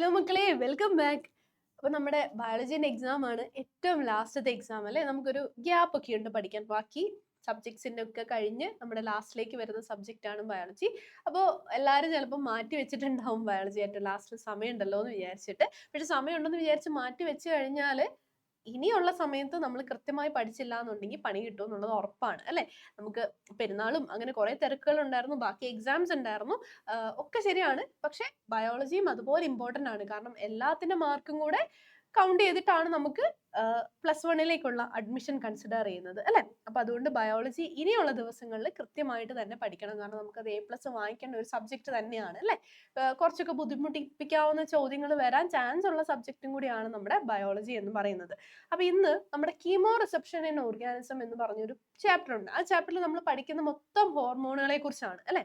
Hello മക്കളെ, welcome back. അപ്പൊ നമ്മുടെ ബയോളജിന്റെ എക്സാം ആണ് ഏറ്റവും ലാസ്റ്റത്തെ എക്സാം അല്ലെ. നമുക്കൊരു ഗ്യാപ്പ് ഒക്കെ ഉണ്ട് പഠിക്കാൻ. ബാക്കി സബ്ജക്ട്സിന്റെ ഒക്കെ കഴിഞ്ഞ് നമ്മുടെ ലാസ്റ്റിലേക്ക് വരുന്ന സബ്ജക്റ്റ് ആണ് ബയോളജി. അപ്പോൾ എല്ലാവരും ചിലപ്പോൾ മാറ്റി വെച്ചിട്ടുണ്ടാവും ബയോളജി ആയിട്ട് ലാസ്റ്റ് സമയം ഉണ്ടല്ലോ എന്ന് വിചാരിച്ചിട്ട്. പക്ഷെ സമയം ഉണ്ടെന്ന് വിചാരിച്ച് മാറ്റി വെച്ച് കഴിഞ്ഞാൽ ഇനിയുള്ള സമയത്ത് നമ്മൾ കൃത്യമായി പഠിച്ചില്ല എന്നുണ്ടെങ്കിൽ പണി കിട്ടും എന്നുള്ളത് ഉറപ്പാണ് അല്ലെ. നമുക്ക് പെരുന്നാളും അങ്ങനെ കുറെ തിരക്കുകൾ ഉണ്ടായിരുന്നു, ബാക്കി എക്സാംസ് ഉണ്ടായിരുന്നു, ഒക്കെ ശരിയാണ്. പക്ഷെ ബയോളജിയും അതുപോലെ ഇമ്പോർട്ടന്റ് ആണ്. കാരണം എല്ലാത്തിന്റെ മാർക്കും കൂടെ കൗണ്ട് ചെയ്തിട്ടാണ് നമുക്ക് +1 അഡ്മിഷൻ കൺസിഡർ ചെയ്യുന്നത് അല്ലെ. അപ്പൊ അതുകൊണ്ട് ബയോളജി ഇനിയുള്ള ദിവസങ്ങളിൽ കൃത്യമായിട്ട് തന്നെ പഠിക്കണം. കാരണം നമുക്കത് A+ വാങ്ങിക്കേണ്ട ഒരു സബ്ജക്ട് തന്നെയാണ് അല്ലെ. കുറച്ചൊക്കെ ബുദ്ധിമുട്ടിപ്പിക്കാവുന്ന ചോദ്യങ്ങൾ വരാൻ ചാൻസ് ഉള്ള സബ്ജക്റ്റും കൂടിയാണ് നമ്മുടെ ബയോളജി എന്ന് പറയുന്നത്. അപ്പൊ ഇന്ന് നമ്മുടെ കീമോ റിസപ്ഷൻ ഇൻ ഓർഗാനിസം എന്ന് പറഞ്ഞൊരു ചാപ്റ്റർ ഉണ്ട്. ആ ചാപ്റ്ററിൽ നമ്മൾ പഠിക്കുന്ന മൊത്തം ഹോർമോണുകളെ കുറിച്ചാണ് അല്ലെ.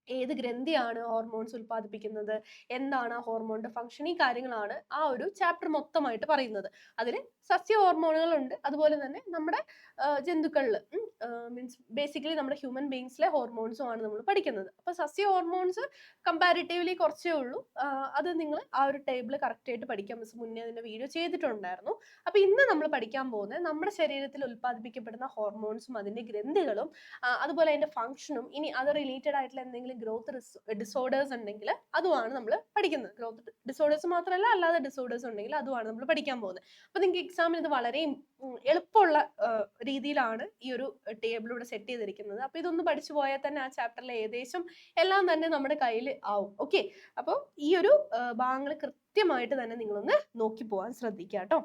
ഏത് ഗ്രന്ഥിയാണ് ഹോർമോൺസ് ഉൽപ്പാദിപ്പിക്കുന്നത്, എന്താണ് ആ ഹോർമോണിന്റെ ഫംഗ്ഷൻ, ഈ കാര്യങ്ങളാണ് ആ ഒരു ചാപ്റ്റർ മൊത്തമായിട്ട് പറയുന്നത്. അതിൽ സസ്യ ഹോർമോണുകൾ ഉണ്ട്, അതുപോലെ തന്നെ നമ്മുടെ ജന്തുക്കളിൽ മീൻസ് ബേസിക്കലി നമ്മുടെ ഹ്യൂമൻ ബീങ്സിലെ ഹോർമോൺസും ആണ് നമ്മൾ പഠിക്കുന്നത്. അപ്പൊ സസ്യ ഹോർമോൺസ് കമ്പാരിറ്റീവ്ലി കുറച്ചേ ഉള്ളൂ. അത് നിങ്ങൾ ആ ഒരു ടേബിൾ കറക്റ്റ് ആയിട്ട് പഠിക്കാൻ മിസ് മുന്നേ അതിന്റെ വീഡിയോ ചെയ്തിട്ടുണ്ടായിരുന്നു. അപ്പൊ ഇന്ന് നമ്മൾ പഠിക്കാൻ പോകുന്നത് നമ്മുടെ ശരീരത്തിൽ ഉൽപ്പാദിപ്പിക്കപ്പെടുന്ന ഹോർമോൺസും അതിന്റെ ഗ്രന്ഥികളും അതുപോലെ അതിന്റെ ഫംഗ്ഷനും, ഇനി അത് റിലേറ്റഡ് ആയിട്ടുള്ള എന്തെങ്കിലും ഗ്രോത്ത് ഡിസോർഡേഴ്സ് ഉണ്ടെങ്കിൽ അതുമാണ് നമ്മൾ പഠിക്കുന്നത്. ഗ്രോത്ത് ഡിസോർഡേഴ്സ് മാത്രമല്ല, അല്ലാതെ ഡിസോർഡേഴ്സ് ഉണ്ടെങ്കിൽ അതുമാണ് നമ്മൾ പഠിക്കാൻ പോകുന്നത്. അപ്പൊ നിങ്ങൾക്ക് എക്സാമിന് ഇത് വളരെ എളുപ്പമുള്ള രീതിയിലാണ് ഈ ഒരു ടേബിൾ ഇവിടെ സെറ്റ് ചെയ്തിരിക്കുന്നത്. അപ്പൊ ഇതൊന്ന് പഠിച്ചു പോയാൽ തന്നെ ആ ചാപ്റ്ററിലെ ഏകദേശം എല്ലാം തന്നെ നമ്മുടെ കയ്യിൽ ആവും. ഓക്കെ, അപ്പോൾ ഈ ഒരു ഭാഗങ്ങൾ കൃത്യമായിട്ട് തന്നെ നിങ്ങളൊന്ന് നോക്കി പോകാൻ ശ്രദ്ധിക്കുക കേട്ടോ.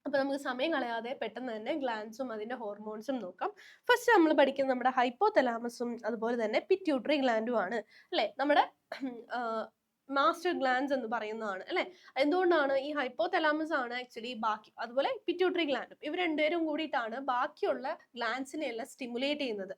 അപ്പൊ നമുക്ക് സമയം കളയാതെ പെട്ടെന്ന് തന്നെ ഗ്ലാൻസും അതിന്റെ ഹോർമോൺസും നോക്കാം. ഫസ്റ്റ് നമ്മൾ പഠിക്കുന്നത് നമ്മുടെ ഹൈപ്പോതലാമസും അതുപോലെ തന്നെ പിറ്റ്യൂട്ടറി ഗ്ലാൻഡും ആണ് അല്ലെ. നമ്മുടെ മാസ്റ്റർ ഗ്ലാൻസ് എന്ന് പറയുന്നതാണ് അല്ലെ. എന്തുകൊണ്ടാണ് ഈ ഹൈപ്പോതലാമസ് ആണ് ആക്ച്വലി ബാക്കി, അതുപോലെ പിറ്റ്യൂട്ടറി ഗ്ലാൻഡും, ഇവർ രണ്ടുപേരും കൂടിയിട്ടാണ് ബാക്കിയുള്ള ഗ്ലാൻസിനെ എല്ലാം സ്റ്റിമുലേറ്റ് ചെയ്യുന്നത്.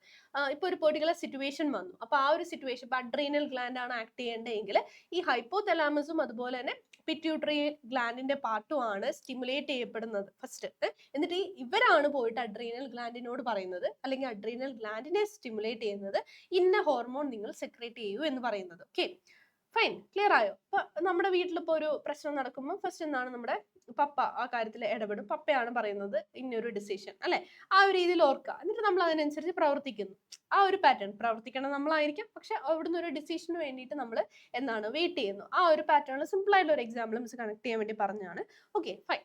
ഇപ്പൊ ഒരു പെർട്ടിക്കുലർ സിറ്റുവേഷൻ വന്നു, അപ്പൊ ആ ഒരു സിറ്റുവേഷൻ ഇപ്പൊ അഡ്രീനൽ ഗ്ലാൻഡ് ആണ് ആക്ട് ചെയ്യേണ്ടതെങ്കിൽ ഈ ഹൈപ്പോതലാമസും അതുപോലെ തന്നെ പിറ്റ്യൂട്ടറി ഗ്ലാൻഡിന്റെ പാർട്ടും ആണ് സ്റ്റിമുലേറ്റ് ചെയ്യപ്പെടുന്നത് ഫസ്റ്റ്. എന്നിട്ട് ഇവരാണ് പോയിട്ട് അഡ്രീനൽ ഗ്ലാൻഡിനോട് പറയുന്നത്, അല്ലെങ്കിൽ അഡ്രീനൽ ഗ്ലാൻഡിനെ സ്റ്റിമുലേറ്റ് ചെയ്യുന്നത്, ഇന്ന ഹോർമോൺ നിങ്ങൾ സെക്രേറ്റ് ചെയ്യൂ എന്ന് പറയുന്നത്. ഓക്കെ, ഫൈൻ, ക്ലിയർ ആയോ? അപ്പൊ നമ്മുടെ വീട്ടിലിപ്പോ ഒരു പ്രശ്നം നടക്കുമ്പോൾ ഫസ്റ്റ് എന്താണ്, നമ്മുടെ പപ്പ ആ കാര്യത്തിൽ ഇടപെടും. പപ്പയാണ് പറയുന്നത് ഇന്നൊരു ഡിസിഷൻ അല്ലെ. ആ ഒരു രീതിയിൽ ഓർക്കുക, എന്നിട്ട് നമ്മൾ അതിനനുസരിച്ച് പ്രവർത്തിക്കുന്നു. ആ ഒരു പാറ്റേൺ പ്രവർത്തിക്കണം നമ്മളായിരിക്കും, പക്ഷെ അവിടുന്ന് ഒരു ഡിസിഷന് വേണ്ടിയിട്ട് നമ്മൾ എന്താണ് വെയിറ്റ് ചെയ്യുന്നു. ആ ഒരു പാറ്റേണിൽ സിമ്പിൾ ആയിട്ടുള്ള ഒരു എക്സാമ്പിൾ മിസ് കണക്ട് ചെയ്യാൻ വേണ്ടി പറഞ്ഞാണ്. Okay, fine.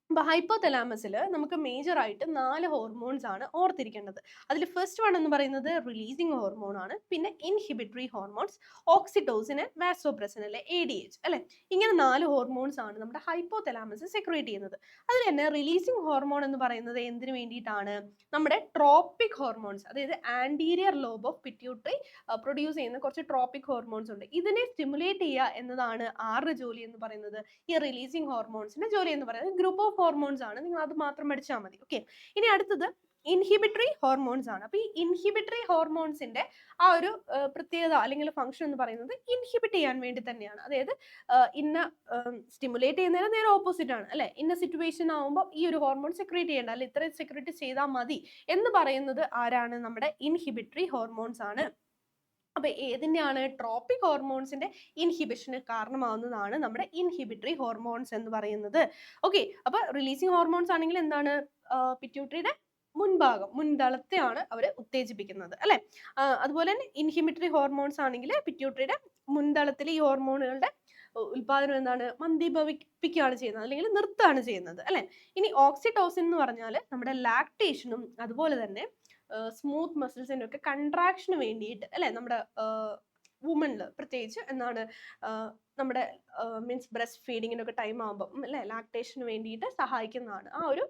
അപ്പൊ ഹൈപ്പോതലാമസിൽ നമുക്ക് മേജർ ആയിട്ട് 4 ഹോർമോൺസ് ആണ് ഓർത്തിരിക്കേണ്ടത്. അതിൽ ഫസ്റ്റ് വൺ എന്ന് പറയുന്നത് റിലീസിങ് ഹോർമോൺ ആണ്, പിന്നെ ഇൻഹിബിറ്ററി ഹോർമോൺസ്, ഓക്സിറ്റോസിൻ, വാസോപ്രസിൻ അല്ലെ, ADH അല്ലെ. ഇങ്ങനെ 4 ഹോർമോൺസ് ആണ് നമ്മുടെ ഹൈപ്പോതലാമസ് സെക്രീറ്റ് ചെയ്യുന്നത്. അതിൽ തന്നെ റിലീസിങ് ഹോർമോൺ എന്ന് പറയുന്നത് എന്തിനു വേണ്ടിയിട്ടാണ്, നമ്മുടെ ട്രോപ്പിക് ഹോർമോൺസ്, അതായത് anterior lobe of pituitary produce ചെയ്യുന്ന കുറച്ച് ട്രോപ്പിക് ഹോർമോൺസ് ഉണ്ട്. ഇതിനെ സ്റ്റിമുലേറ്റ് ചെയ്യുക എന്നതാണ് ആരുടെ ജോലി എന്ന് പറയുന്നത്, ഈ റിലീസിങ് ഹോർമോൺസിന്റെ ജോലി എന്ന് പറയുന്നത്. ഗ്രൂപ്പ് ഓഫ് ഹോർമോൺസ് ആണ്, നിങ്ങൾ അത് മാത്രം പഠിച്ചാൽ മതി. ഓക്കെ, ഇനി അടുത്തത് ഇൻഹിബിറ്ററി ഹോർമോൺസ് ആണ്. അപ്പൊ ഈ ഇൻഹിബിറ്ററി ഹോർമോൺസിന്റെ ആ ഒരു പ്രത്യേകത അല്ലെങ്കിൽ ഫംഗ്ഷൻ എന്ന് പറയുന്നത് ഇൻഹിബിറ്റ് ചെയ്യാൻ വേണ്ടി തന്നെയാണ്. അതായത് ഇന്ന സ്റ്റിമുലേറ്റ് ചെയ്യുന്നതിന് നേരെ ഓപ്പോസിറ്റ് ആണ് അല്ലെ. ഇന്ന സിറ്റുവേഷൻ ആവുമ്പോൾ ഈ ഒരു ഹോർമോൺ സെക്രീറ്റ് ചെയ്യേണ്ട, അല്ലെ ഇത്രയും സെക്രീറ്റ് ചെയ്താൽ മതി എന്ന് പറയുന്നത് ആരാണ്, നമ്മുടെ ഇൻഹിബിറ്ററി ഹോർമോൺസ് ആണ്. അപ്പൊ ഏതിന്റെയാണ്, ട്രോപ്പിക് ഹോർമോൺസിന്റെ ഇൻഹിബിഷന് കാരണമാവുന്നതാണ് നമ്മുടെ ഇൻഹിബിറ്ററി ഹോർമോൺസ് എന്ന് പറയുന്നത്. ഓക്കെ, അപ്പൊ റിലീസിങ് ഹോർമോൺസ് ആണെങ്കിൽ എന്താണ്, പിറ്റ്യൂട്ടറിയുടെ മുൻതളത്തെയാണ് അവർ ഉത്തേജിപ്പിക്കുന്നത് അല്ലെ. അതുപോലെ തന്നെ ഇൻഹിബിറ്ററി ഹോർമോൺസ് ആണെങ്കിൽ പിറ്റ്യൂട്ടറിയുടെ മുൻതളത്തിൽ ഈ ഹോർമോണുകളുടെ ഉൽപാദനം എന്താണ്, മന്ദീഭവിപ്പിക്കുകയാണ് ചെയ്യുന്നത്, അല്ലെങ്കിൽ നിർത്തുകയാണ് ചെയ്യുന്നത് അല്ലെ. ഇനി ഓക്സിറ്റോസിൻ എന്ന് പറഞ്ഞാൽ നമ്മുടെ ലാക്ടേഷനും അതുപോലെ തന്നെ സ്മൂത്ത് മസിൽസിന്റെ ഒക്കെ കൺട്രാക്ഷന് വേണ്ടിയിട്ട് അല്ലെ, നമ്മുടെ വുമണിൽ പ്രത്യേകിച്ച് എന്താണ്, നമ്മുടെ മീൻസ് ബ്രസ്റ്റ് ഫീഡിങ്ങിനൊക്കെ ടൈം ആകുമ്പോൾ അല്ലെ ലാക്ടേഷന് വേണ്ടിയിട്ട് സഹായിക്കുന്നതാണ്, ആ ഒരു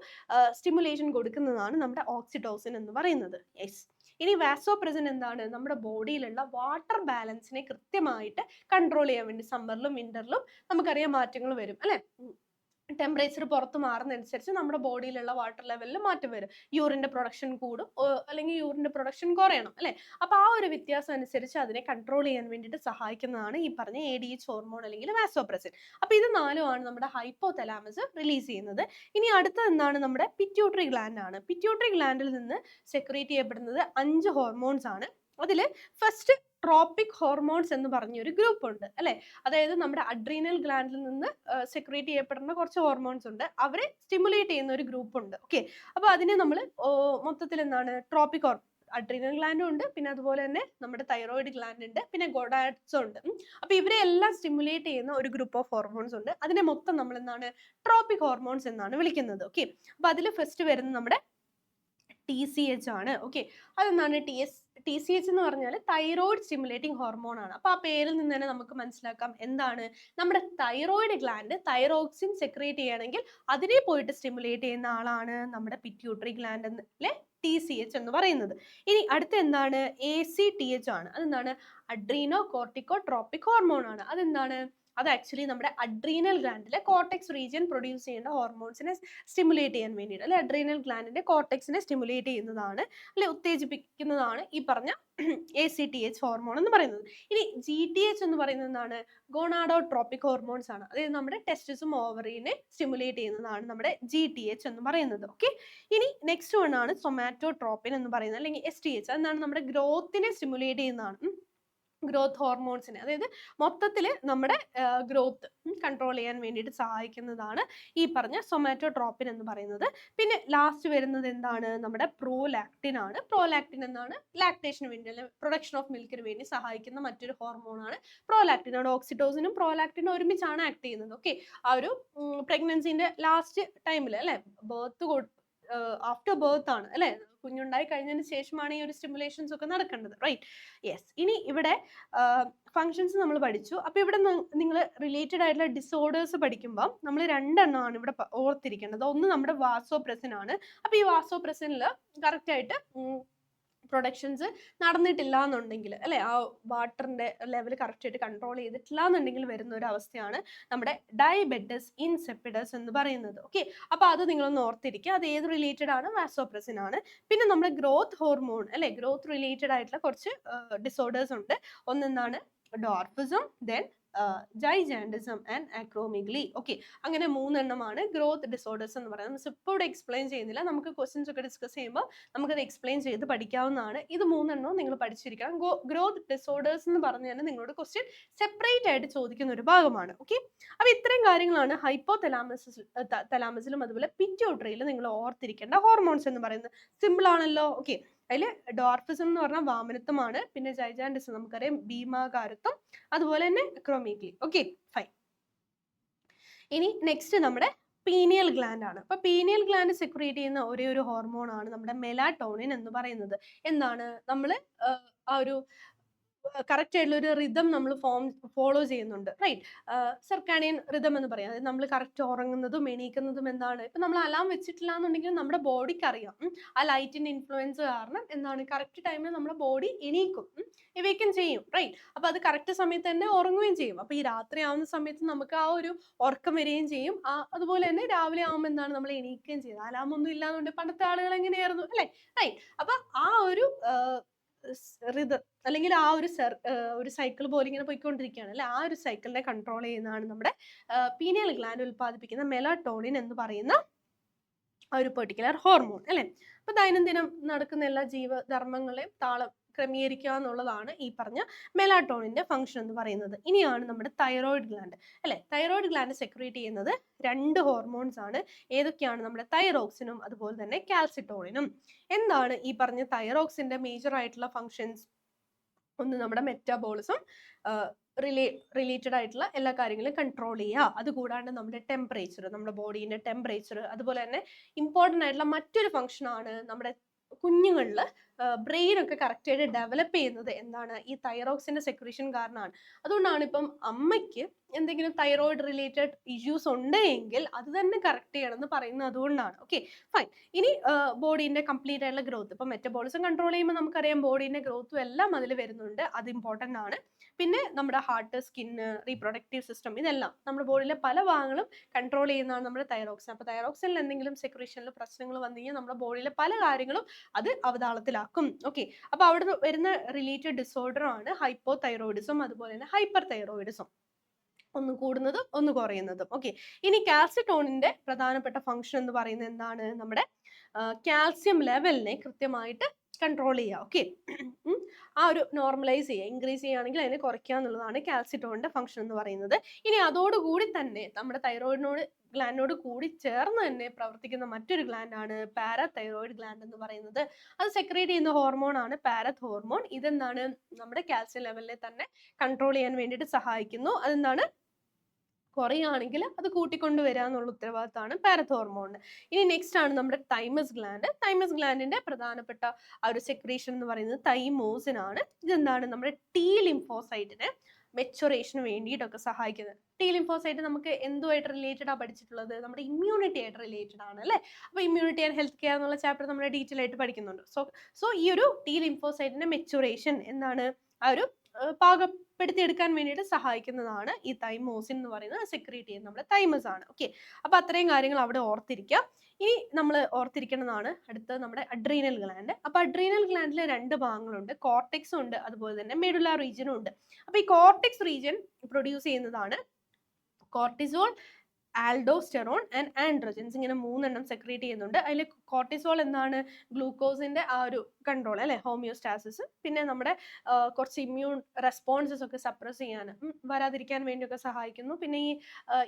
സ്റ്റിമുലേഷൻ കൊടുക്കുന്നതാണ് നമ്മുടെ ഓക്സിറ്റോസിൻ എന്ന് പറയുന്നത്. യെസ്. ഇനി വാസോപ്രസിൻ എന്താണ്, നമ്മുടെ ബോഡിയിലുള്ള വാട്ടർ ബാലൻസിനെ കൃത്യമായിട്ട് കൺട്രോൾ ചെയ്യാൻ വേണ്ടി, സമ്മറിലും വിന്ററിലും നമുക്കറിയാം മാറ്റങ്ങൾ വരും അല്ലെ. ടെമ്പറേച്ചർ പുറത്ത് മാറുന്നതനുസരിച്ച് നമ്മുടെ ബോഡിയിലുള്ള വാട്ടർ ലെവലിൽ മാറ്റം വരും. യൂറിന്റെ പ്രൊഡക്ഷൻ കൂടും, അല്ലെങ്കിൽ യൂറിന്റെ പ്രൊഡക്ഷൻ കുറയണം അല്ലെ. അപ്പൊ ആ ഒരു വ്യത്യാസം അനുസരിച്ച് അതിനെ കൺട്രോൾ ചെയ്യാൻ വേണ്ടിയിട്ട് സഹായിക്കുന്നതാണ് ഈ പറഞ്ഞ ADH ഹോർമോൺ അല്ലെങ്കിൽ വാസോപ്രസിൻ. അപ്പൊ ഇത് 4 നമ്മുടെ ഹൈപ്പോതലാമസ് റിലീസ് ചെയ്യുന്നത്. ഇനി അടുത്തത് എന്താണ്, നമ്മുടെ പിറ്റ്യൂട്ടറി ഗ്ലാൻഡ് ആണ്. പിറ്റ്യൂട്ടറി ഗ്ലാൻഡിൽ നിന്ന് സെക്രീറ്റ് ചെയ്യപ്പെടുന്നത് 5 ഹോർമോൺസ് ആണ്. അതിൽ ഫസ്റ്റ് ട്രോപ്പിക് ഹോർമോൺസ് എന്ന് പറഞ്ഞൊരു ഗ്രൂപ്പ് ഉണ്ട് അല്ലെ. അതായത് നമ്മുടെ അഡ്രീനൽ ഗ്ലാൻഡിൽ നിന്ന് സെക്രീറ്റ് ചെയ്യപ്പെടുന്ന കുറച്ച് ഹോർമോൺസ് ഉണ്ട്, അവരെ സ്റ്റിമുലേറ്റ് ചെയ്യുന്ന ഒരു ഗ്രൂപ്പ് ഉണ്ട്. ഓക്കെ, അപ്പൊ അതിനെ നമ്മൾ മൊത്തത്തിൽ എന്താണ് ട്രോപ്പിക് അഡ്രീനൽ ഗ്ലാൻഡും ഉണ്ട്, പിന്നെ അതുപോലെ തന്നെ നമ്മുടെ തൈറോയിഡ് ഗ്ലാൻഡ് ഉണ്ട്, പിന്നെ ഗോഡാഡ്സും ഉണ്ട്. അപ്പൊ ഇവരെ എല്ലാം സ്റ്റിമുലേറ്റ് ചെയ്യുന്ന ഒരു ഗ്രൂപ്പ് ഓഫ് ഹോർമോൺസ് ഉണ്ട്. അതിനെ മൊത്തം നമ്മൾ എന്താണ് ട്രോപ്പിക് ഹോർമോൺസ് എന്നാണ് വിളിക്കുന്നത്. ഓക്കെ, അപ്പൊ അതിൽ ഫസ്റ്റ് വരുന്നത് നമ്മുടെ TCH ആണ്. ഓക്കെ, അതെന്താണ് TCH എന്ന് പറഞ്ഞാൽ തൈറോയിഡ് സ്റ്റിമുലേറ്റിംഗ് ഹോർമോൺ ആണ്. അപ്പൊ ആ പേരിൽ നിന്ന് തന്നെ നമുക്ക് മനസ്സിലാക്കാം എന്താണ്, നമ്മുടെ തൈറോയിഡ് ഗ്ലാൻഡ് തൈറോക്സിൻ സെക്രീറ്റ് ചെയ്യണമെങ്കിൽ അതിനെ പോയിട്ട് സ്റ്റിമുലേറ്റ് ചെയ്യുന്ന ആളാണ് നമ്മുടെ പിറ്റ്യൂട്ടറി ഗ്ലാൻഡ് അല്ലെ TCH എന്ന് പറയുന്നത്. ഇനി അടുത്ത എന്താണ് ACTH ആണ്. അതെന്താണ് അഡ്രീനോ കോർട്ടിക്കോ ട്രോപ്പിക് ഹോർമോൺ ആണ്. അതെന്താണ്, അത് ആക്ച്വലി നമ്മുടെ അഡ്രീനൽ ഗ്ലാൻഡിലെ കോർട്ടെക്സ് റീജിയൻ പ്രൊഡ്യൂസ് ചെയ്യേണ്ട ഹോർമോൺസിനെ സ്റ്റിമുലേറ്റ് ചെയ്യാൻ വേണ്ടിയിട്ട്, അല്ലെ അഡ്രീനൽ ഗ്ലാൻഡിന്റെ കോർട്ടെക്സിനെ സ്റ്റിമുലേറ്റ് ചെയ്യുന്നതാണ്, അല്ലെ ഉത്തേജിപ്പിക്കുന്നതാണ് ഈ പറഞ്ഞ ACTH ഹോർമോൺ എന്ന് പറയുന്നത്. ഇനി GTH എന്ന് പറയുന്നത് എന്താണ്, ഗോണാഡോട്രോപ്പിക് ഹോർമോൺസ് ആണ്. അതായത് നമ്മുടെ ടെസ്റ്റിസും ഓവറിനെ സ്റ്റിമുലേറ്റ് ചെയ്യുന്നതാണ് നമ്മുടെ GTH എന്ന് പറയുന്നത്. ഓക്കെ, ഇനി നെക്സ്റ്റ് വൺ ആണ് സൊമാറ്റോട്രോപ്പിൻ എന്ന് പറയുന്നത്, അല്ലെങ്കിൽ STH. അതെന്താണ് നമ്മുടെ ഗ്രോത്തിനെ സ്റ്റിമുലേറ്റ് ചെയ്യുന്നതാണ്, ഗ്രോത്ത് ഹോർമോൺസിനെ, അതായത് മൊത്തത്തിൽ നമ്മുടെ ഗ്രോത്ത് കൺട്രോൾ ചെയ്യാൻ വേണ്ടിയിട്ട് സഹായിക്കുന്നതാണ് ഈ പറഞ്ഞ സൊമാറ്റോട്രോപ്പിൻ എന്ന് പറയുന്നത്. പിന്നെ ലാസ്റ്റ് വരുന്നത് എന്താണ്, നമ്മുടെ പ്രോലാക്റ്റിൻ ആണ്. പ്രോലാക്റ്റിൻ എന്നാണ് ലാക്ടേഷന് വേണ്ടി, അല്ലെങ്കിൽ പ്രൊഡക്ഷൻ ഓഫ് മിൽക്കിന് വേണ്ടി സഹായിക്കുന്ന മറ്റൊരു ഹോർമോണാണ് പ്രോലാക്റ്റിൻ. അവിടെ ഓക്സിറ്റോസിനും പ്രോലാക്റ്റിനും ഒരുമിച്ചാണ് ആക്ട് ചെയ്യുന്നത്. ഓക്കെ, ആ ഒരു പ്രഗ്നൻസിന്റെ ലാസ്റ്റ് ടൈമിൽ അല്ലെ, ആഫ്റ്റർ ബർത്ത് ആണ് അല്ലെ, കുഞ്ഞുണ്ടായി കഴിഞ്ഞതിന് ശേഷമാണ് ഈ ഒരു സ്റ്റിമുലേഷൻസ് ഒക്കെ നടക്കേണ്ടത്. Right, yes. ഇനി ഇവിടെ ഫങ്ഷൻസ് നമ്മൾ പഠിച്ചു. അപ്പൊ ഇവിടെ നിങ്ങൾ റിലേറ്റഡ് ആയിട്ടുള്ള ഡിസോർഡേഴ്സ് പഠിക്കുമ്പോൾ നമ്മൾ രണ്ടെണ്ണമാണ് ഇവിടെ ഓർത്തിരിക്കേണ്ടത്. ഒന്ന് നമ്മുടെ വാസോപ്രസിൻ ആണ്. അപ്പൊ ഈ വാസോപ്രസിനിൽ കറക്റ്റ് ആയിട്ട് പ്രൊഡക്ഷൻസ് നടന്നിട്ടില്ല എന്നുണ്ടെങ്കിൽ, അല്ലെ ആ വാട്ടറിന്റെ ലെവൽ കറക്റ്റ് ആയിട്ട് കൺട്രോൾ ചെയ്തിട്ടില്ല എന്നുണ്ടെങ്കിൽ വരുന്ന ഒരു അവസ്ഥയാണ് നമ്മുടെ ഡയബറ്റിസ് ഇൻസിപ്പിഡസ് എന്ന് പറയുന്നത്. ഓക്കെ, അപ്പൊ അത് നിങ്ങളൊന്ന് ഓർത്തിരിക്കുക. അത് ഏത് റിലേറ്റഡ് ആണ്, വാസോപ്രസിൻ ആണ്. പിന്നെ നമ്മുടെ ഗ്രോത്ത് ഹോർമോൺ, അല്ലെ ഗ്രോത്ത് റിലേറ്റഡ് ആയിട്ടുള്ള കുറച്ച് ഡിസോർഡേഴ്സ് ഉണ്ട്. ഒന്നെന്താണ് dwarfism, then gigantism and acromegaly. Okay, അങ്ങനെ മൂന്നെണ്ണമാണ് ഗ്രോത്ത് ഡിസോർഡേഴ്സ് എന്ന് പറയുന്നത്. ഇപ്പോൾ ഇവിടെ എക്സ്പ്ലെയിൻ ചെയ്യുന്നില്ല, നമുക്ക് ക്വസ്റ്റ്യൻസ് ഒക്കെ ഡിസ്കസ് ചെയ്യുമ്പോൾ നമുക്കത് എക്സ്പ്ലെയിൻ ചെയ്ത് പഠിക്കാവുന്നതാണ്. ഇത് മൂന്നെണ്ണവും നിങ്ങൾ പഠിച്ചിരിക്കണം. ഗ്രോത്ത് ഡിസോർഡേഴ്സ് എന്ന് പറഞ്ഞു തന്നെ നിങ്ങളോട് ക്വസ്റ്റ്യൻ സെപ്പറേറ്റ് ആയിട്ട് ചോദിക്കുന്ന ഒരു ഭാഗമാണ്. ഓക്കെ, അപ്പൊ ഇത്രയും കാര്യങ്ങളാണ് ഹൈപ്പോ തലാമസിലും അതുപോലെ പിറ്റ്യൂട്ടറിയിലും നിങ്ങൾ ഓർത്തിരിക്കേണ്ട ഹോർമോൺസ് എന്ന് പറയുന്നത്. സിമ്പിൾ ആണല്ലോ. ഓക്കെ, അതിൽ ഡോർഫിസം എന്ന് പറഞ്ഞാൽ വാമനത്വമാണ്. പിന്നെ ജൈജാൻഡിസം നമുക്കറിയാം ഭീമാകാരത്വം, അതുപോലെ തന്നെ അക്രോമിഗ്ലി. Okay, fine. ഇനി നെക്സ്റ്റ് നമ്മുടെ പീനിയൽ ഗ്ലാൻഡ് ആണ്. അപ്പൊ പീനിയൽ ഗ്ലാൻഡ് സെക്രീറ്റ് ചെയ്യുന്ന ഒരേ ഒരു ഹോർമോൺ ആണ് നമ്മുടെ മെലാറ്റോണിൻ എന്ന് പറയുന്നത്. എന്താണ്, നമ്മൾ ആ ഒരു കറക്റ്റ് ആയിട്ടുള്ള ഒരു റിതം നമ്മൾ ഫോളോ ചെയ്യുന്നുണ്ട്. റൈറ്റ്, സർക്കാഡിയൻ റിതം എന്ന് പറയാം. അതായത് നമ്മൾ കറക്റ്റ് ഉറങ്ങുന്നതും എണീക്കുന്നതും എന്താണ്, ഇപ്പൊ നമ്മൾ അലാം വെച്ചിട്ടില്ല എന്നുണ്ടെങ്കിൽ നമ്മുടെ ബോഡിക്ക് അറിയാം ആ ലൈറ്റിന്റെ ഇൻഫ്ലുവൻസ് കാരണം എന്താണ് കറക്റ്റ് ടൈമിൽ നമ്മുടെ ബോഡി എണീക്കും, എവേക്കൻ ചെയ്യും. റൈറ്റ്, അപ്പൊ അത് കറക്റ്റ് സമയത്ത് തന്നെ ഉറങ്ങുകയും ചെയ്യും. അപ്പൊ ഈ രാത്രി ആവുന്ന സമയത്ത് നമുക്ക് ആ ഒരു ഉറക്കം വരികയും ചെയ്യും. അതുപോലെ തന്നെ രാവിലെ ആവുമ്പോൾ എന്താണ് നമ്മൾ എണീക്കുകയും ചെയ്യും. അലാം ഒന്നും ഇല്ലാന്നുണ്ടെങ്കിൽ പണ്ടത്തെ ആളുകൾ എങ്ങനെയായിരുന്നു അല്ലെ. റൈറ്റ്, അപ്പൊ ആ ഒരു അല്ലെങ്കിൽ ആ ഒരു സൈക്കിൾ പോലെ ഇങ്ങനെ പോയിക്കൊണ്ടിരിക്കുകയാണ് അല്ലെ. ആ ഒരു സൈക്കിളിനെ കൺട്രോൾ ചെയ്യുന്നതാണ് നമ്മുടെ പീനിയൽ ഗ്ലാൻഡ് ഉൽപ്പാദിപ്പിക്കുന്ന മെലാറ്റോണിൻ എന്ന് പറയുന്ന ആ ഒരു പെർട്ടിക്കുലർ ഹോർമോൺ അല്ലെ. അപ്പൊ ദൈനംദിനം നടക്കുന്ന എല്ലാ ജീവധർമ്മങ്ങളെയും താളം ക്രമീകരിക്കുക എന്നുള്ളതാണ് ഈ പറഞ്ഞ മെലാറ്റോണിന്റെ ഫംഗ്ഷൻ എന്ന് പറയുന്നത്. ഇനിയാണ് നമ്മുടെ തൈറോയിഡ് ഗ്ലാൻഡ് അല്ലെ. തൈറോയിഡ് ഗ്ലാൻഡ് സെക്രീറ്റ് ചെയ്യുന്നത് രണ്ട് ഹോർമോൺസ് ആണ്. ഏതൊക്കെയാണ്, നമ്മുടെ തൈറോക്സിനും അതുപോലെ തന്നെ കാൽസിറ്റോണിനും. എന്താണ് ഈ പറഞ്ഞ തൈറോക്സിന്റെ മേജർ ആയിട്ടുള്ള ഫങ്ഷൻസ്? ഒന്ന് നമ്മുടെ മെറ്റാബോളിസം റിലേറ്റഡ് ആയിട്ടുള്ള എല്ലാ കാര്യങ്ങളും കൺട്രോൾ ചെയ്യുക. അതുകൂടാണ്ട് നമ്മുടെ ടെമ്പറേച്ചർ, നമ്മുടെ ബോഡീന്റെ ടെമ്പറേച്ചർ, അതുപോലെ തന്നെ ഇമ്പോർട്ടൻ്റ് ആയിട്ടുള്ള മറ്റൊരു ഫംഗ്ഷൻ ആണ് നമ്മുടെ കുഞ്ഞുങ്ങളിൽ ബ്രെയിൻ ഒക്കെ കറക്റ്റ് ആയിട്ട് ഡെവലപ്പ് ചെയ്യുന്നത് എന്താണ്, ഈ തൈറോക്സിന്റെ സെക്രീഷൻ കാരണമാണ്. അതുകൊണ്ടാണ് ഇപ്പം അമ്മയ്ക്ക് എന്തെങ്കിലും തൈറോയിഡ് റിലേറ്റഡ് ഇഷ്യൂസ് ഉണ്ടെങ്കിൽ അത് തന്നെ കറക്റ്റ് ചെയ്യണം എന്ന് പറയുന്നത് അതുകൊണ്ടാണ്. Okay, fine. ഇനി ബോഡീന്റെ കംപ്ലീറ്റ് ആയിട്ടുള്ള ഗ്രോത്ത്, ഇപ്പം മെറ്റബോളിസം കൺട്രോൾ ചെയ്യുമ്പോൾ നമുക്കറിയാം ബോഡീന്റെ ഗ്രോത്തും എല്ലാം അതിൽ വരുന്നുണ്ട്, അത് ഇമ്പോർട്ടൻ്റ് ആണ്. പിന്നെ നമ്മുടെ ഹാർട്ട്, സ്കിന്ന്, റീപ്രൊഡക്റ്റീവ് സിസ്റ്റം, ഇതെല്ലാം നമ്മുടെ ബോഡിയിലെ പല ഭാഗങ്ങളും കൺട്രോൾ ചെയ്യുന്നതാണ് നമ്മുടെ തൈറോക്സിൻ. അപ്പോൾ തൈറോക്സിനിൽ എന്തെങ്കിലും സെക്രീഷനിൽ പ്രശ്നങ്ങൾ വന്നു കഴിഞ്ഞാൽ നമ്മുടെ ബോഡിയിലെ പല കാര്യങ്ങളും അത് അവതാളത്തിലാക്കും. ഓക്കെ, അപ്പൊ അവിടെ വരുന്ന റിലേറ്റഡ് ഡിസോർഡർ ആണ് ഹൈപ്പോ തൈറോയിഡിസം, അതുപോലെ തന്നെ ഹൈപ്പർ തൈറോയിഡിസം, ഒന്ന് കൂടുന്നതും ഒന്ന് കുറയുന്നതും. ഓക്കെ, ഇനി കാൽസിറ്റോണിന്റെ പ്രധാനപ്പെട്ട ഫംഗ്ഷൻ എന്ന് പറയുന്നത് എന്താണ്, നമ്മുടെ കാൽസ്യം ലെവലിനെ കൃത്യമായിട്ട് കൺട്രോൾ ചെയ്യുക. ഓക്കെ, ആ ഒരു നോർമലൈസ് ചെയ്യുക, ഇൻക്രീസ് ചെയ്യുകയാണെങ്കിൽ അതിനെ കുറയ്ക്കുക എന്നുള്ളതാണ് കാൽസിറ്റോണിന്റെ ഫംഗ്ഷൻ എന്ന് പറയുന്നത്. ഇനി അതോടുകൂടി തന്നെ നമ്മുടെ തൈറോയിഡിനോട് ഗ്ലാൻഡിനോട് കൂടി ചേർന്ന് തന്നെ പ്രവർത്തിക്കുന്ന മറ്റൊരു ഗ്ലാൻഡ് ആണ് പാരാതൈറോയിഡ് ഗ്ലാൻഡ് എന്ന് പറയുന്നത്. അത് സെക്രീറ്റ് ചെയ്യുന്ന ഹോർമോൺ ആണ് പാരത് ഹോർമോൺ. ഇതെന്താണ്, നമ്മുടെ കാൽസ്യം ലെവലിനെ തന്നെ കൺട്രോൾ ചെയ്യാൻ വേണ്ടിയിട്ട് സഹായിക്കുന്നു. അതെന്താണ്, കുറയുകയാണെങ്കിൽ അത് കൂട്ടിക്കൊണ്ടുവരിക എന്നുള്ള ഉത്തരവാദിത്തമാണ് പാരത് ഹോർമോണിന്. ഇനി നെക്സ്റ്റ് ആണ് നമ്മുടെ തൈമസ് ഗ്ലാൻഡ്. തൈമസ് ഗ്ലാൻഡിന്റെ പ്രധാനപ്പെട്ട ആ ഒരു സെക്രീഷൻ എന്ന് പറയുന്നത് തൈമോസിൻ ആണ്. ഇതെന്താണ്, നമ്മുടെ ടി ലിംഫോസൈറ്റിനെ മെച്ചുറേഷന് വേണ്ടിയിട്ടൊക്കെ സഹായിക്കുന്നത്. ടി ലിംഫോസൈറ്റ് നമുക്ക് എന്തുമായിട്ട് റിലേറ്റഡ് ആ പഠിച്ചിട്ടുള്ളത്, നമ്മുടെ ഇമ്മ്യൂണിറ്റി ആയിട്ട് റിലേറ്റഡ് ആണ് അല്ലേ. അപ്പോൾ ഇമ്മ്യൂണിറ്റി ആൻഡ് ഹെൽത്ത് കെയർ എന്നുള്ള ചാപ്റ്റർ നമ്മൾ ഡീറ്റെയിൽ ആയിട്ട് പഠിക്കുന്നുണ്ട്. സോ ഈ ഒരു ടി ലിംഫോസൈറ്റിന്റെ മെച്ചുറേഷൻ എന്താണ്, ആ ഒരു പാകപ്പെടുത്തിയെടുക്കാൻ വേണ്ടിയിട്ട് സഹായിക്കുന്നതാണ് ഈ തൈമോസിൻ എന്ന് പറയുന്നത്. സെക്രീറ്റ് ചെയ്യുന്നത് നമ്മുടെ തൈമസ് ആണ്. ഓക്കെ, അപ്പൊ അത്രയും കാര്യങ്ങൾ അവിടെ ഓർത്തിരിക്കുക. ഇനി നമ്മൾ ഓർത്തിരിക്കുന്നതാണ് അടുത്തത് നമ്മുടെ അഡ്രീനൽ ഗ്ലാൻഡ്. അപ്പൊ അഡ്രീനൽ ഗ്ലാൻഡിൽ രണ്ട് ഭാഗങ്ങളുണ്ട്, കോർട്ടെക്സും ഉണ്ട്, അതുപോലെ തന്നെ മെഡുല റീജിയനും ഉണ്ട്. അപ്പൊ ഈ കോർട്ടെക്സ് റീജിയൻ പ്രൊഡ്യൂസ് ചെയ്യുന്നതാണ് കോർട്ടിസോൾ, ആൽഡോസ്റ്റെറോൺ ആൻഡ് ആൻഡ്രോജൻസ്. ഇങ്ങനെ മൂന്നെണ്ണം സെക്രീറ്റ് ചെയ്യുന്നുണ്ട്. അതിൽ കോർട്ടിസോൾ എന്താണ്, ഗ്ലൂക്കോസിന്റെ ആ ഒരു കൺട്രോൾ അല്ലെ, ഹോമിയോസ്റ്റാസിസ്. പിന്നെ നമ്മുടെ കുറച്ച് ഇമ്മ്യൂൺ റെസ്പോൺസസ് ഒക്കെ സപ്രസ് ചെയ്യാൻ, വരാതിരിക്കാൻ വേണ്ടിയൊക്കെ സഹായിക്കുന്നു. പിന്നെ ഈ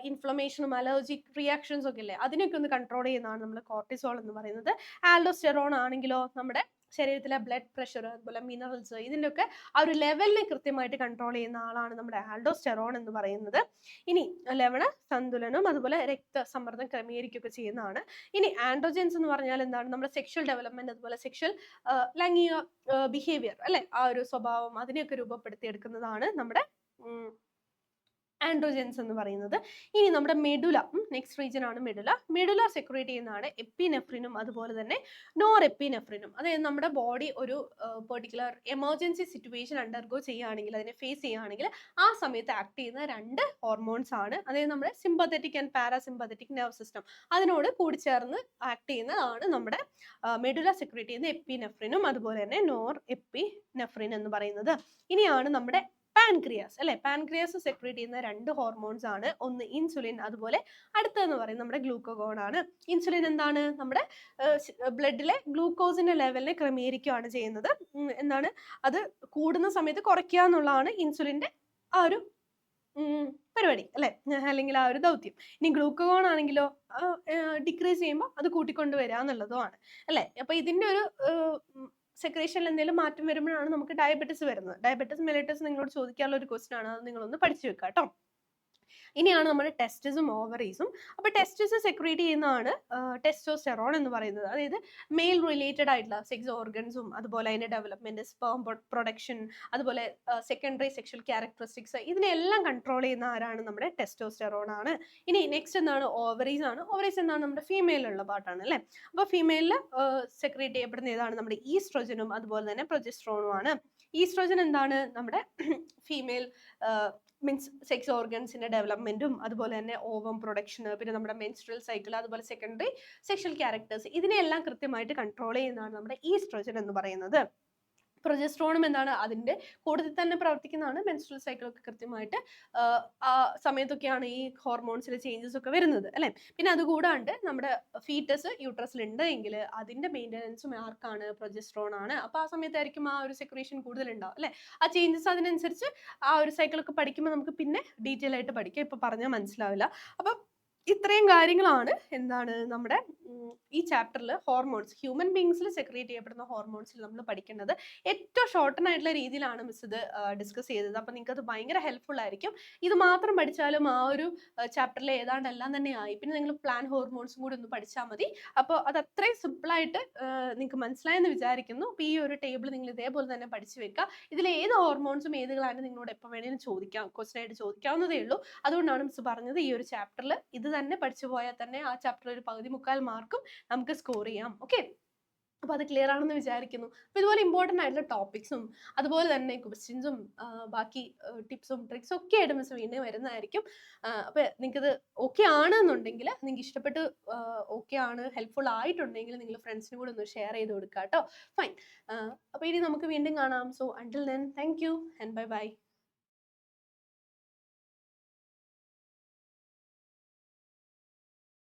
ഇൻഫ്ലമേഷനും അലർജിക് റിയാക്ഷൻസ് ഒക്കെ ഇല്ലേ, അതിനൊക്കെ ഒന്ന് കൺട്രോൾ ചെയ്യുന്നതാണ് നമ്മുടെ കോർട്ടിസോൾ എന്ന് പറയുന്നത്. ആൽഡോസ്റ്റെറോൺ ആണെങ്കിലോ നമ്മുടെ ശരീരത്തിലെ ബ്ലഡ് പ്രഷർ, അതുപോലെ മിനറൽസ്, ഇതിൻ്റെ ഒക്കെ ആ ഒരു ലെവലിനെ കൃത്യമായിട്ട് കൺട്രോൾ ചെയ്യുന്ന ആളാണ് നമ്മുടെ ആൽഡോസ്റ്റെറോൺ എന്ന് പറയുന്നത്. ഇനി ലവണ സന്തുലനം അതുപോലെ രക്തസമ്മർദ്ദം ക്രമീകരിക്കുകയൊക്കെ ചെയ്യുന്നതാണ്. ഇനി ആൻഡ്രോജൻസ് എന്ന് പറഞ്ഞാൽ എന്താണ്, നമ്മുടെ സെക്ഷൽ ഡെവലപ്മെന്റ് അതുപോലെ സെക്ഷൽ ലൈംഗിക ബിഹേവിയർ അല്ലെ, ആ ഒരു സ്വഭാവം അതിനെയൊക്കെ രൂപപ്പെടുത്തിയെടുക്കുന്നതാണ് നമ്മുടെ ആൻഡ്രോജൻസ് എന്ന് പറയുന്നത്. ഇനി നമ്മുടെ മെഡുല, നെക്സ്റ്റ് റീജിയൻ ആണ് മെഡുല. മെഡുല സെക്രീറ്റ് ചെയ്യുന്നതാണ് എപ്പിനെഫ്രിനും അതുപോലെ തന്നെ നോർ എപ്പിനെഫ്രിനും. അതായത് നമ്മുടെ ബോഡി ഒരു പെർട്ടിക്കുലർ എമർജൻസി സിറ്റുവേഷൻ അണ്ടർഗോ ചെയ്യുകയാണെങ്കിൽ, അതിനെ ഫേസ് ചെയ്യുകയാണെങ്കിൽ ആ സമയത്ത് ആക്ട് ചെയ്യുന്ന രണ്ട് ഹോർമോൺസ് ആണ്. അതായത് നമ്മുടെ sympathetic and parasympathetic nerve system അതിനോട് കൂടിച്ചേർന്ന് ആക്ട് ചെയ്യുന്നതാണ് നമ്മുടെ മെഡുല സെക്രീറ്റ് ചെയ്യുന്ന എപ്പിനെഫ്രിനും അതുപോലെ തന്നെ നോർ എപ്പിനെഫ്രിൻ എന്ന് പറയുന്നത്. ഇനിയാണ് നമ്മുടെ പാൻക്രിയാസ് അല്ലെ. പാൻക്രിയാസ് സെക്രീറ്റ് ചെയ്യുന്ന രണ്ട് ഹോർമോൺസ് ആണ്, ഒന്ന് ഇൻസുലിൻ അതുപോലെ അടുത്തതെന്ന് പറയുന്നത് നമ്മുടെ ഗ്ലൂക്കോഗോൺ ആണ്. ഇൻസുലിൻ എന്താണ്, നമ്മുടെ ബ്ലഡിലെ ഗ്ലൂക്കോസിന്റെ ലെവലിനെ ക്രമീകരിക്കുകയാണ് ചെയ്യുന്നത്. എന്താണ്, അത് കൂടുന്ന സമയത്ത് കുറയ്ക്കുക എന്നുള്ളതാണ് ഇൻസുലിന്റെ ആ ഒരു പരിപാടി അല്ലെ, അല്ലെങ്കിൽ ആ ഒരു ദൗത്യം. ഇനി ഗ്ലൂക്കോഗോൺ ആണെങ്കിലോ ഡിക്രീസ് ചെയ്യുമ്പോൾ അത് കൂട്ടിക്കൊണ്ടുവരിക എന്നുള്ളതുമാണ് അല്ലെ. അപ്പൊ ഇതിന്റെ ഒരു സെക്രീഷനിൽ എന്തെങ്കിലും മാറ്റം വരുമ്പോഴാണ് നമുക്ക് ഡയബറ്റിസ് വരുന്നത്. ഡയബറ്റിസ് മെലിറ്റസ് നിങ്ങളോട് ചോദിക്കാനുള്ള ഒരു ക്വസ്റ്റൻ ആണ്, അത് നിങ്ങളൊന്ന് പഠിച്ചു വെക്കുക കേട്ടോ. ഇനിയാണ് നമ്മുടെ ടെസ്റ്റിസും ഓവറീസും. അപ്പൊ ടെസ്റ്റിസ് സെക്രീറ്റ് ചെയ്യുന്നതാണ് ടെസ്റ്റോസ്റ്റെറോൺ എന്ന് പറയുന്നത്. അതായത് മെയിൽ റിലേറ്റഡ് ആയിട്ടുള്ള സെക്സ് ഓർഗൻസും അതുപോലെ അതിന്റെ ഡെവലപ്മെന്റ്, സ്പേം പ്രൊഡക്ഷൻ, അതുപോലെ സെക്കൻഡറി സെക്ഷൽ ക്യാരക്ടറിസ്റ്റിക്സ്, ഇതിനെല്ലാം കൺട്രോൾ ചെയ്യുന്ന ആരാണ്, നമ്മുടെ ടെസ്റ്റോസ്റ്റെറോൺ ആണ്. ഇനി നെക്സ്റ്റ് എന്താണ്, ഓവറീസ് ആണ്. ഓവറീസ് എന്താണ്, നമ്മുടെ ഫീമെയിലുള്ള പാർട്ടാണ് അല്ലെ. അപ്പൊ ഫീമെയിലിൽ സെക്രീറ്റ് ചെയ്യപ്പെടുന്ന ഏതാണ്, നമ്മുടെ ഈസ്ട്രോജനും അതുപോലെ തന്നെ പ്രൊജസ്ട്രോണും ആണ്. ഈസ്ട്രോജൻ എന്താണ്, നമ്മുടെ ഫീമെയിൽ മീൻസ് സെക്സ് ഓർഗൻസിന്റെ ഡെവലപ്മെന്റും അതുപോലെ തന്നെ ഓവം പ്രൊഡക്ഷൻ, പിന്നെ നമ്മുടെ മെൻസ്ട്രൽ സൈക്കിൾ, അതുപോലെ സെക്കൻഡറി സെക്ഷൽ ക്യാരക്ടേഴ്സ്, ഇതിനെല്ലാം കൃത്യമായിട്ട് കൺട്രോൾ ചെയ്യുന്നതാണ് നമ്മുടെ ഈസ്ട്രോജൻ എന്ന് പറയുന്നത്. പ്രൊജസ്ട്രോണും എന്താണ്, അതിന്റെ കൂടുതൽ തന്നെ പ്രവർത്തിക്കുന്നതാണ്. മെൻസ്ട്രൽ സൈക്കിൾ ഒക്കെ കൃത്യമായിട്ട് ആ സമയത്തൊക്കെയാണ് ഈ ഹോർമോൺസിലെ ചേഞ്ചസ് ഒക്കെ വരുന്നത് അല്ലെ. പിന്നെ അതുകൂടാണ്ട് നമ്മുടെ ഫീറ്റസ് യൂട്രസിൽ ഉണ്ട് എങ്കിൽ അതിന്റെ മെയിൻ്റെനൻസും ആർക്കാണ്, പ്രൊജസ്ട്രോൺ ആണ്. അപ്പൊ ആ സമയത്തായിരിക്കും ആ ഒരു സെക്രീഷൻ കൂടുതൽ ഉണ്ടാവും അല്ലെ. ആ ചേഞ്ചസ് അതിനനുസരിച്ച് ആ ഒരു സൈക്കിളൊക്കെ പഠിക്കുമ്പോൾ നമുക്ക് പിന്നെ ഡീറ്റെയിൽ ആയിട്ട് പഠിക്കാം, ഇപ്പൊ പറഞ്ഞാൽ മനസ്സിലാവില്ല. അപ്പൊ ഇത്രയും കാര്യങ്ങളാണ് എന്താണ് നമ്മുടെ ഈ ചാപ്റ്ററിൽ ഹോർമോൺസ്, ഹ്യൂമൻ ബീങ്സിൽ സെക്രീറ്റ് ചെയ്യപ്പെടുന്ന ഹോർമോൺസിൽ നമ്മൾ പഠിക്കേണ്ടത്. ഏറ്റവും ഷോർട്ടൻ ആയിട്ടുള്ള രീതിയിലാണ് മിസ് ഇത് ഡിസ്കസ് ചെയ്തത്. അപ്പൊ നിങ്ങൾക്ക് അത് ഭയങ്കര ഹെൽപ്ഫുൾ ആയിരിക്കും. ഇത് മാത്രം പഠിച്ചാലും ആ ഒരു ചാപ്റ്ററിൽ ഏതാണ്ട് എല്ലാം തന്നെ ആയി. പിന്നെ നിങ്ങൾ പ്ലാൻ ഹോർമോൺസും കൂടി ഒന്ന് പഠിച്ചാൽ മതി. അപ്പോൾ അത് അത്രയും സിമ്പിളായിട്ട് നിങ്ങൾക്ക് മനസ്സിലായെന്ന് വിചാരിക്കുന്നു. അപ്പോൾ ഈ ഒരു ടേബിൾ നിങ്ങൾ ഇതേപോലെ തന്നെ പഠിച്ചു വെക്കുക. ഇതിൽ ഏത് ഹോർമോൺസും ഏത് ഗ്ലാൻഡും നിങ്ങളോട് എപ്പോൾ വേണേലും ചോദിക്കാം, ക്വസ്റ്റൻ ആയിട്ട് ചോദിക്കാവുന്നതേ ഉള്ളൂ. അതുകൊണ്ടാണ് മിസ് പറഞ്ഞത് ഈ ഒരു ചാപ്റ്ററിൽ ഇത് തന്നെ പഠിച്ചു പോയാൽ തന്നെ ആ ചാപ്റ്ററിൽ ഒരു പകുതി മുക്കാൽ മാർക്കും നമുക്ക് സ്കോർ ചെയ്യാം. ഓക്കെ, അപ്പോൾ അത് ക്ലിയർ ആണെന്ന് വിചാരിക്കുന്നു. അപ്പോൾ ഇതുപോലെ ഇമ്പോർട്ടൻ്റ് ആയിട്ടുള്ള ടോപ്പിക്സും അതുപോലെ തന്നെ ക്വസ്റ്റ്യൻസും ബാക്കി ടിപ്സും ട്രിക്സും ഒക്കെ ആയിട്ട് മിസ് വീണ്ടും വരുന്നതായിരിക്കും. അപ്പോൾ നിങ്ങൾക്കിത് ഓക്കെ ആണെന്നുണ്ടെങ്കിൽ, നിങ്ങൾക്ക് ഇഷ്ടപ്പെട്ട് ഓക്കെ ആണ്, ഹെൽപ്ഫുൾ ആയിട്ടുണ്ടെങ്കിൽ നിങ്ങൾ ഫ്രണ്ട്സിനും കൂടെ ഒന്ന് ഷെയർ ചെയ്ത് കൊടുക്കുക കേട്ടോ. ഫൈൻ. അപ്പോൾ ഇനി നമുക്ക് വീണ്ടും കാണാം. So until then, thank you and bye bye.